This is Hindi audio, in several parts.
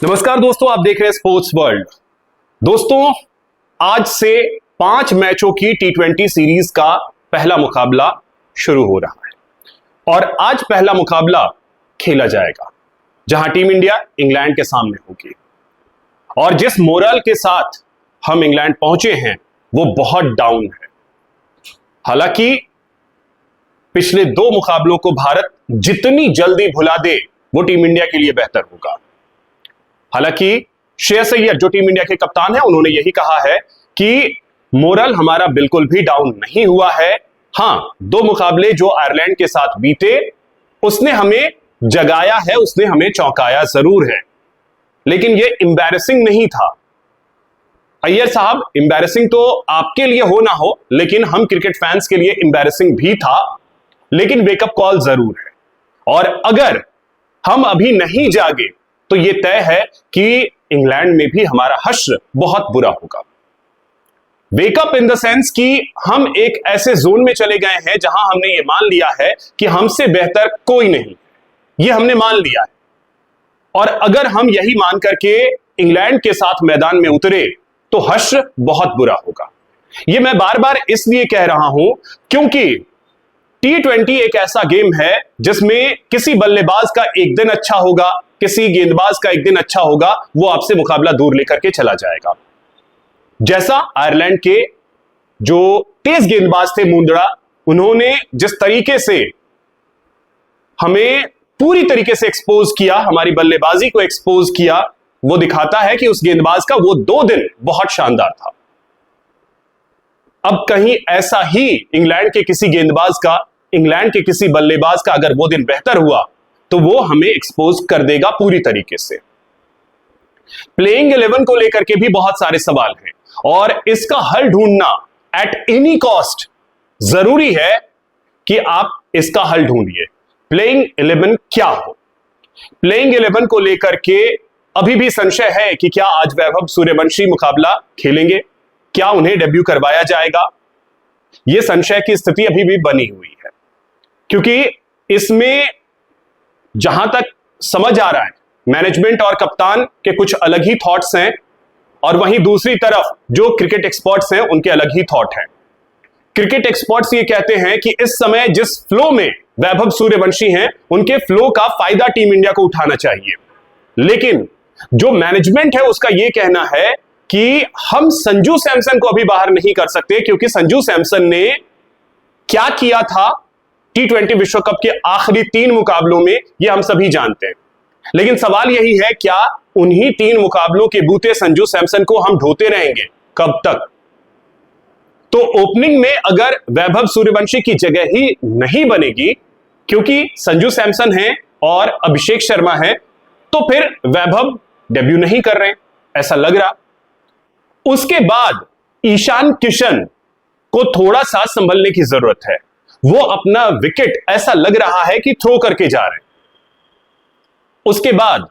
नमस्कार दोस्तों, आप देख रहे हैं स्पोर्ट्स वर्ल्ड। दोस्तों, आज से 5 मैचों की टी20 सीरीज का पहला मुकाबला शुरू हो रहा है और आज पहला मुकाबला खेला जाएगा जहां टीम इंडिया इंग्लैंड के सामने होगी। और जिस मोरल के साथ हम इंग्लैंड पहुंचे हैं वो बहुत डाउन है। हालांकि पिछले 2 मुकाबलों को भारत जितनी जल्दी भुला दे वो टीम इंडिया के लिए बेहतर होगा। हालांकि श्रेयस अय्यर जो टीम इंडिया के कप्तान हैं, उन्होंने यही कहा है कि मोरल हमारा बिल्कुल भी डाउन नहीं हुआ है। हां, 2 मुकाबले जो आयरलैंड के साथ बीते उसने हमें जगाया है, उसने हमें चौंकाया जरूर है, लेकिन यह एम्बैरेसिंग नहीं था। अय्यर साहब, एम्बैरेसिंग तो आपके लिए हो ना हो, लेकिन हम क्रिकेट फैंस के लिए एम्बैरेसिंग भी था, लेकिन वेकअप कॉल जरूर है। और अगर हम अभी नहीं जागे तो यह तय है कि इंग्लैंड में भी हमारा हश्र बहुत बुरा होगा। वेकअप इन द सेंस कि हम एक ऐसे जोन में चले गए हैं जहां हमने यह मान लिया है कि हमसे बेहतर कोई नहीं, यह हमने मान लिया है। और अगर हम यही मान करके इंग्लैंड के साथ मैदान में उतरे तो हश्र बहुत बुरा होगा। यह मैं बार बार इसलिए कह रहा हूं क्योंकि टी20 एक ऐसा गेम है जिसमें किसी बल्लेबाज का एक दिन अच्छा होगा, किसी गेंदबाज का एक दिन अच्छा होगा, वो आपसे मुकाबला दूर लेकर के चला जाएगा। जैसा आयरलैंड के जो तेज गेंदबाज थे मुंदड़ा, उन्होंने जिस तरीके से हमें पूरी तरीके से एक्सपोज किया, हमारी बल्लेबाजी को एक्सपोज किया, वो दिखाता है कि उस गेंदबाज का वो 2 दिन बहुत शानदार था। अब कहीं ऐसा ही इंग्लैंड के किसी गेंदबाज का, इंग्लैंड के किसी बल्लेबाज का अगर वो दिन बेहतर हुआ तो वो हमें एक्सपोज कर देगा पूरी तरीके से। प्लेइंग 11 को लेकर के भी बहुत सारे सवाल हैं और इसका हल ढूंढना एट एनी कॉस्ट जरूरी है कि आप इसका हल ढूंढिए। प्लेइंग 11 क्या हो? प्लेइंग 11 को लेकर के अभी भी संशय है कि क्या आज वैभव सूर्यवंशी मुकाबला खेलेंगे, क्या उन्हें डेब्यू करवाया जाएगा। यह संशय की स्थिति अभी भी बनी हुई है, क्योंकि इसमें जहां तक समझ आ रहा है मैनेजमेंट और कप्तान के कुछ अलग ही थॉट्स हैं और वहीं दूसरी तरफ जो क्रिकेट एक्सपर्ट्स हैं उनके अलग ही थॉट हैं। क्रिकेट एक्सपर्ट्स ये कहते हैं कि इस समय जिस फ्लो में वैभव सूर्यवंशी हैं, उनके फ्लो का फायदा टीम इंडिया को उठाना चाहिए। लेकिन जो मैनेजमेंट है उसका यह कहना है कि हम संजू सैमसन को अभी बाहर नहीं कर सकते, क्योंकि संजू सैमसन ने क्या किया था टी20 विश्व कप के आखिरी 3 मुकाबलों में, यह हम सभी जानते हैं। लेकिन सवाल यही है, क्या उन्हीं 3 मुकाबलों के बूते संजू सैमसन को हम ढोते रहेंगे कब तक? तो ओपनिंग में अगर वैभव सूर्यवंशी की जगह ही नहीं बनेगी, क्योंकि संजू सैमसन है और अभिषेक शर्मा है, तो फिर वैभव डेब्यू नहीं कर रहे, ऐसा लग रहा। उसके बाद ईशान किशन को थोड़ा सा संभलने की जरूरत है। वो अपना विकेट ऐसा लग रहा है कि थ्रो करके जा रहे हैं। उसके बाद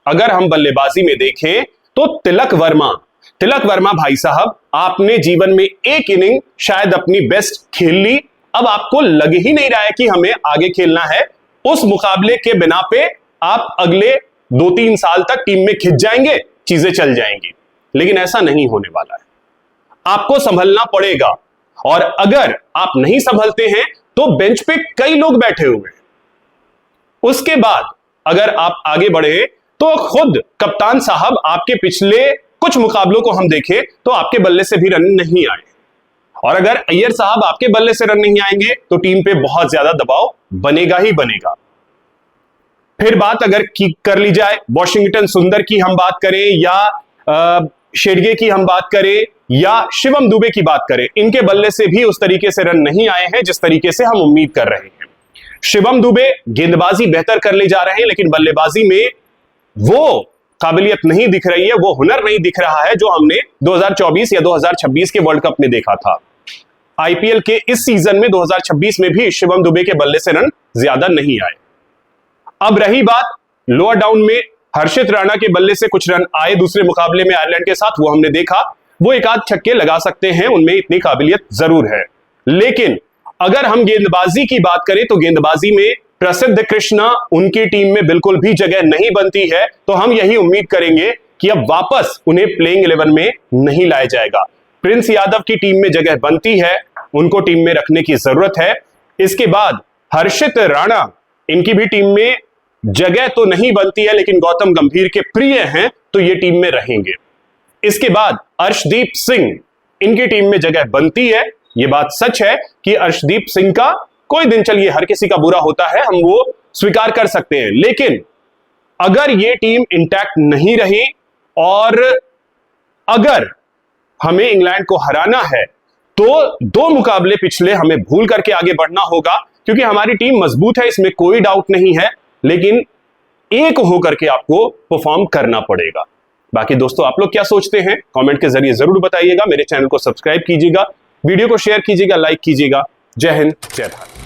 अगर हम बल्लेबाजी में देखें तो तिलक वर्मा भाई साहब, आपने जीवन में एक इनिंग शायद अपनी बेस्ट खेल ली। अब आपको लग ही नहीं रहा है कि हमें आगे खेलना है। उस मुकाबले के बिना पे आप अगले 2-3 साल तक टीम में खिंच जाएंगे, चीजें चल जाएंगी, लेकिन ऐसा नहीं होने वाला है। आपको संभलना पड़ेगा और अगर आप नहीं संभलते हैं तो बेंच पे कई लोग बैठे हुए हैं। उसके बाद अगर आप आगे बढ़े तो खुद कप्तान साहब, आपके पिछले कुछ मुकाबलों को हम देखें तो आपके बल्ले से भी रन नहीं आए, और अगर अय्यर साहब आपके बल्ले से रन नहीं आएंगे तो टीम पे बहुत ज्यादा दबाव बनेगा ही बनेगा। फिर बात अगर कर ली जाए वॉशिंगटन सुंदर की हम बात करें या शेडगे की हम बात करें या शिवम दुबे की बात करें, इनके बल्ले से भी उस तरीके से रन नहीं आए हैं जिस तरीके से हम उम्मीद कर रहे हैं। शिवम दुबे गेंदबाजी बेहतर कर ले जा रहे हैं, लेकिन बल्लेबाजी में वो काबिलियत नहीं दिख रही है, वो हुनर नहीं दिख रहा है जो हमने 2024 या 2026 के वर्ल्ड कप में देखा था। आईपीएल के इस सीजन में 2026 में भी शिवम दुबे के बल्ले से रन ज्यादा नहीं आए। अब रही बात लोअर डाउन में, हर्षित राणा के बल्ले से कुछ रन आए दूसरे मुकाबले में आयरलैंड के साथ, वो हमने देखा। वो एक आध छक्के लगा सकते हैं, उनमें इतनी काबिलियत जरूर है। लेकिन अगर हम गेंदबाजी की बात करें तो गेंदबाजी में प्रसिद्ध कृष्णा, उनकी टीम में बिल्कुल भी जगह नहीं बनती है, तो हम यही उम्मीद करेंगे कि अब वापस उन्हें प्लेइंग 11 में नहीं लाया जाएगा। प्रिंस यादव की टीम में जगह बनती है, उनको टीम में रखने की जरूरत है। इसके बाद हर्षित राणा, इनकी भी टीम में जगह तो नहीं बनती है, लेकिन गौतम गंभीर के प्रिय हैं, तो ये टीम में रहेंगे। इसके बाद अर्शदीप सिंह, इनकी टीम में जगह बनती है। यह बात सच है कि अर्शदीप सिंह का कोई दिन, चलिए हर किसी का बुरा होता है, हम वो स्वीकार कर सकते हैं, लेकिन अगर ये टीम इंटैक्ट नहीं रही और अगर हमें इंग्लैंड को हराना है तो 2 मुकाबले पिछले हमें भूल करके आगे बढ़ना होगा, क्योंकि हमारी टीम मजबूत है, इसमें कोई डाउट नहीं है, लेकिन एक होकर के आपको परफॉर्म करना पड़ेगा। बाकी दोस्तों, आप लोग क्या सोचते हैं कमेंट के जरिए जरूर बताइएगा। मेरे चैनल को सब्सक्राइब कीजिएगा, वीडियो को शेयर कीजिएगा, लाइक कीजिएगा। जय हिंद, जय भारत।